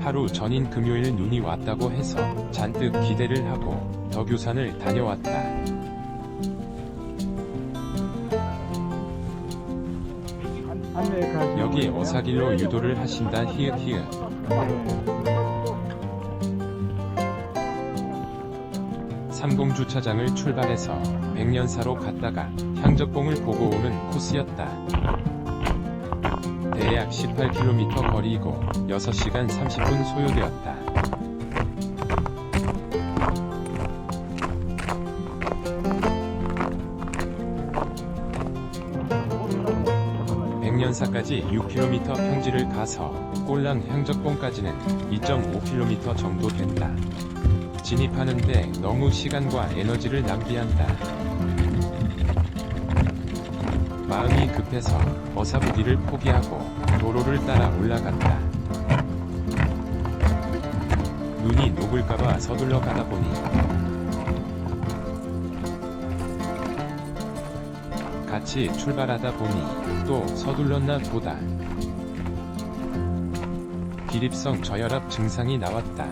하루 전인 금요일 눈이 왔다고 해서 잔뜩 기대를 하고 덕유산을 다녀왔다. 여기 어사길로 유도를 하신다. 히읗. 삼공주차장을 출발해서 백년사로 갔다가 향적봉을 보고 오는 코스였다. 대략 18km 거리이고 6시간 30분 소요되었다. 백년사까지 6km 평지를 가서 꼴랑 향적봉까지는 2.5km 정도 된다. 진입하는데 너무 시간과 에너지를 낭비한다. 마음이 급해서 어사부기를 포기하고 도로를 따라 올라갔다. 눈이 녹을까봐 서둘러 가다 보니 같이 출발하다 보니 또 서둘렀나 보다. 기립성 저혈압 증상이 나왔다.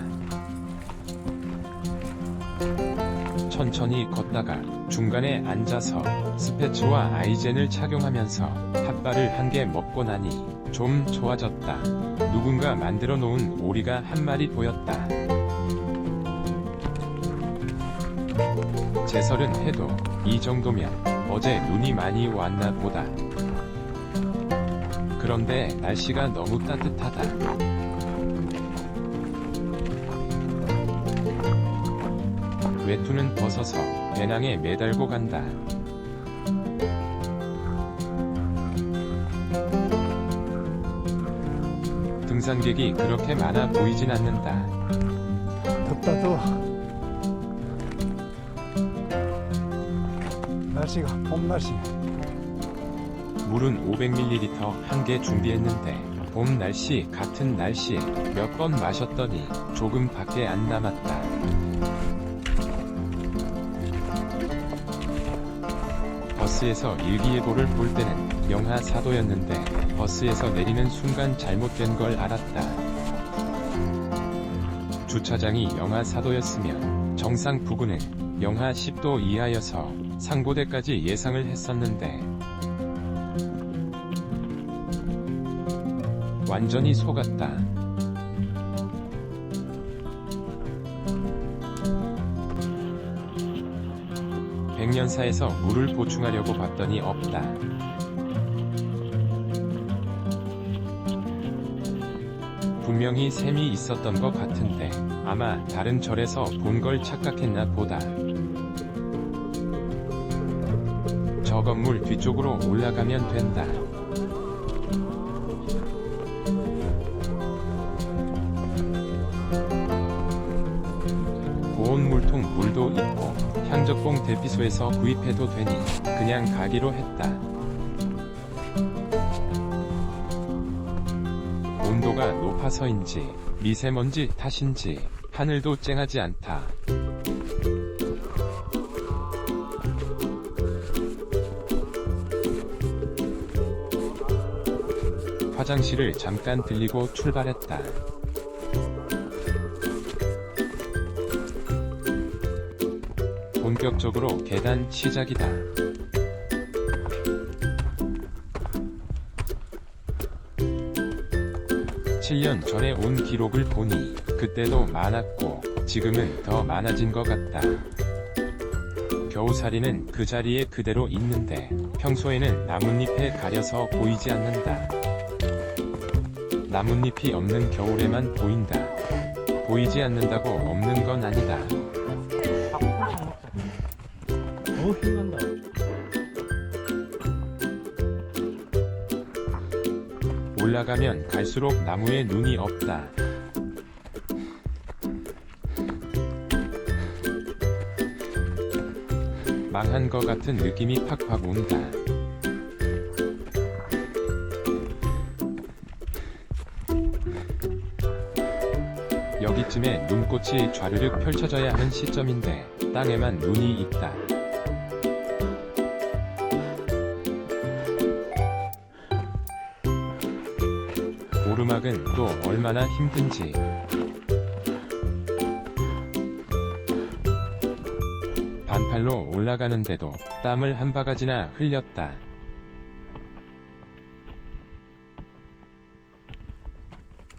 천천히 걷다가 중간에 앉아서 스패츠와 아이젠을 착용하면서 핫바를 한 개 먹고 나니 좀 좋아졌다. 누군가 만들어 놓은 오리가 한 마리 보였다. 제설은 해도 이 정도면 어제 눈이 많이 왔나 보다. 그런데 날씨가 너무 따뜻하다. 외투는 벗어서 배낭에 매달고 간다. 등산객이 그렇게 많아 보이진 않는다. 덥다 더워. 날씨가 봄 날씨. 물은 500ml 한 개 준비했는데 봄 날씨 같은 날씨에 몇 번 마셨더니 조금밖에 안 남았다. 버스에서 일기예보를 볼 때는 영하 4도였는데 버스에서 내리는 순간 잘못된 걸 알았다. 주차장이 영하 4도였으면 정상 부근은 영하 10도 이하여서 상고대까지 예상을 했었는데 완전히 속았다. 백년사에서 물을 보충하려고 봤더니 없다. 분명히 샘이 있었던 것 같은데 아마 다른 절에서 본 걸 착각했나 보다. 저 건물 뒤쪽으로 올라가면 된다. 고온 물통 물도 있고 향적봉 대피소에서 구입해도 되니 그냥 가기로 했다. 온도가 높아서인지 미세먼지 탓인지 하늘도 쨍하지 않다. 화장실을 잠깐 들리고 출발했다. 본격적으로 계단 시작이다. (7년) 전에 온 기록을 보니 그때도 많았고 지금은 더 많아진 것 같다. 겨우살이는 그 자리에 그대로 있는데 평소에는 나뭇잎에 가려서 보이지 않는다. 나뭇잎이 없는 겨울에만 보인다. 보이지 않는다고 없는 건 아니다. 힘난다. 올라가면 갈수록 나무에 눈이 없다. 망한 것 같은 느낌이 팍팍 온다. 여기쯤에 눈꽃이 좌르륵 펼쳐져야 하는 시점인데 땅에만 눈이 있다. 오르막은 또 얼마나 힘든지 산책로로 올라가는데도 땀을 한 바가지나 흘렸다.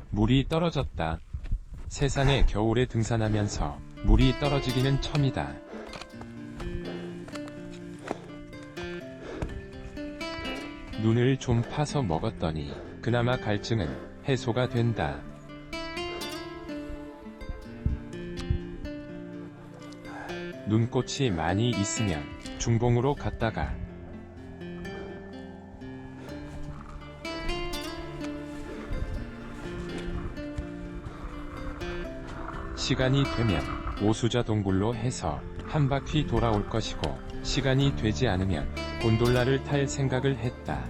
물이 떨어졌다. 세상에 겨울에 등산하면서 물이 떨어지기는 처음이다. 눈을 좀 파서 먹었더니 그나마 갈증은 해소가 된다. 눈꽃이 많이 있으면 중봉으로 갔다가 시간이 되면 오수자 동굴로 해서 한 바퀴 돌아올 것이고, 시간이 되지 않으면 곤돌라를 탈 생각을 했다.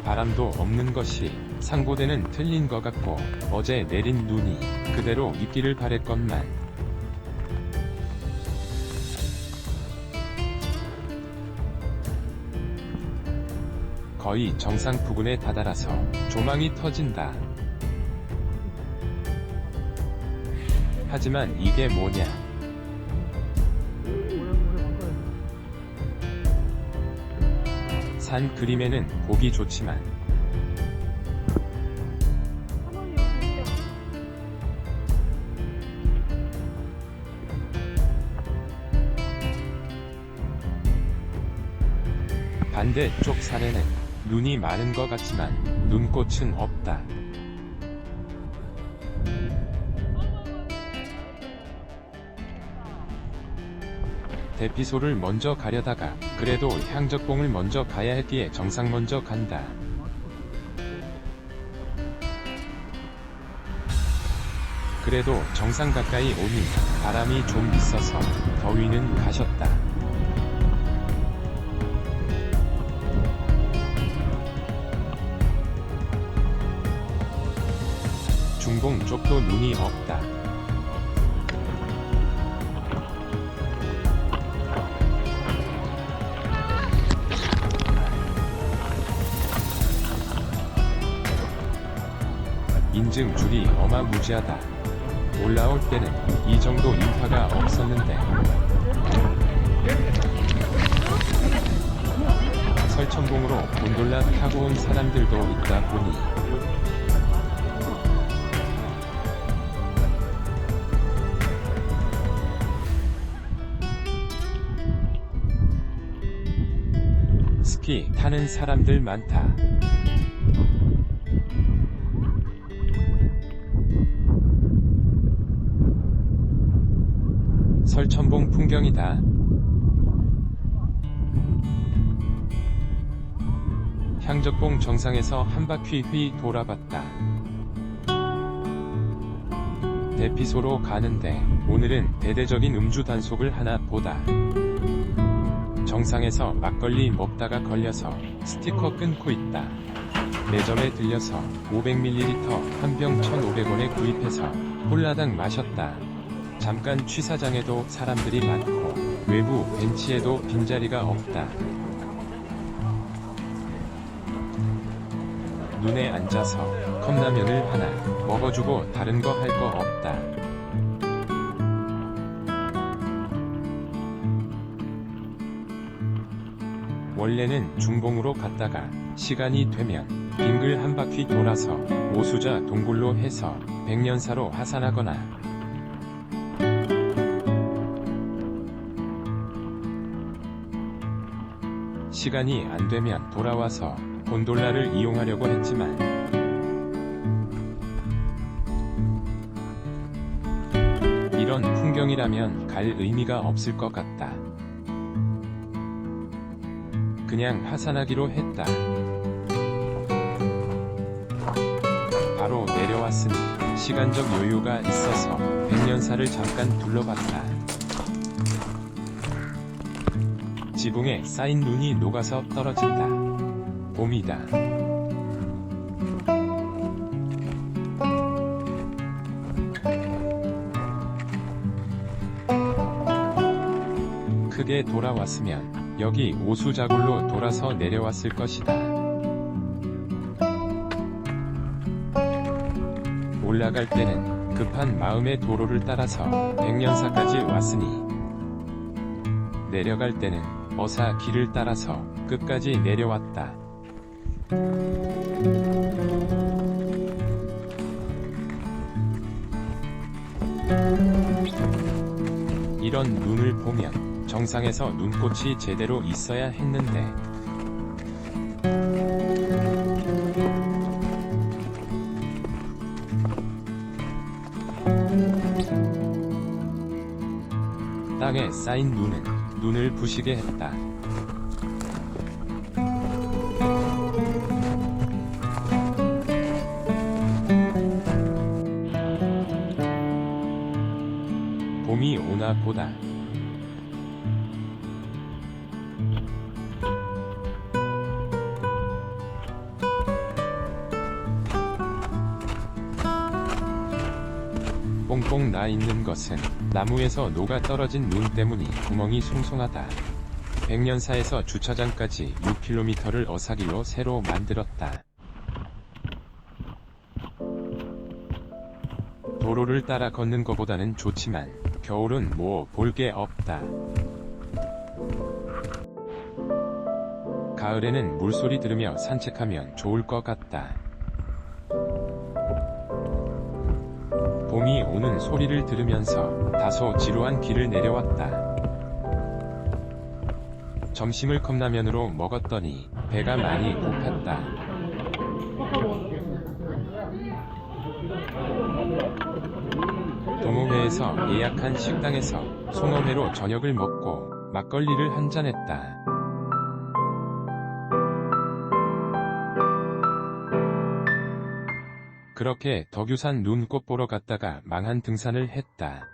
바람도 없는 것이 상고대는 틀린 것 같고, 어제 내린 눈이 그대로 있기를 바랬건만 거의 정상 부근에 다다라서 조망이 터진다. 하지만 이게 뭐냐? 산 그림에는 보기 좋지만 반대쪽 산에는 눈이 많은 것 같지만 눈꽃은 없다. 대피소를 먼저 가려다가 그래도 향적봉을 먼저 가야 했기에 정상 먼저 간다. 그래도 정상 가까이 오니 바람이 좀 있어서 더위는 가셨다. 중봉 쪽도 눈이 없다. 인증줄이 어마무지하다. 올라올 때는 이 정도 인파가 없었는데 설천봉으로 곤돌라 타고 온 사람들도 있다 보니 스키 타는 사람들 많다. 설천봉 풍경이다. 향적봉 정상에서 한 바퀴 휘 돌아봤다. 대피소로 가는데 오늘은 대대적인 음주 단속을 하나 보다. 정상에서 막걸리 먹다가 걸려서 스티커 끊고 있다. 매점에 들려서 500ml 한 병 1,500원에 구입해서 홀라당 마셨다. 잠깐 취사장에도 사람들이 많고 외부 벤치에도 빈자리가 없다. 눈에 앉아서 컵라면을 하나 먹어주고 다른 거 할 거 없다. 원래는 중봉으로 갔다가 시간이 되면 빙글 한 바퀴 돌아서 오수자 동굴로 해서 백년사로 하산하거나 시간이 안 되면 돌아와서 곤돌라를 이용하려고 했지만 이런 풍경이라면 갈 의미가 없을 것 같다. 그냥 하산하기로 했다. 바로 내려왔으니 시간적 여유가 있어서 백년사를 잠깐 둘러봤다. 지붕에 쌓인 눈이 녹아서 떨어진다. 봄이다. 크게 돌아왔으면 여기 오수자굴로 돌아서 내려왔을 것이다. 올라갈 때는 급한 마음에 도로를 따라서 백년사까지 왔으니 내려갈 때는 어사 길을 따라서 끝까지 내려왔다. 이런 눈을 보면 정상에서 눈꽃이 제대로 있어야 했는데 땅에 쌓인 눈은 눈을 부시게 했다. 봄이 오나 보다. 뽕뽕 나 있는 것은 나무에서 녹아 떨어진 눈 때문이 구멍이 숭숭하다. 백년사에서 주차장까지 6km를 어사길로 새로 만들었다. 도로를 따라 걷는 것보다는 좋지만 겨울은 뭐 볼 게 없다. 가을에는 물소리 들으며 산책하면 좋을 것 같다. 봄이 오는 소리를 들으면서 다소 지루한 길을 내려왔다. 점심을 컵라면으로 먹었더니 배가 많이 고팠다. 동호회에서 예약한 식당에서 송어회로 저녁을 먹고 막걸리를 한잔했다. 그렇게 덕유산 눈꽃 보러 갔다가 망한 등산을 했다.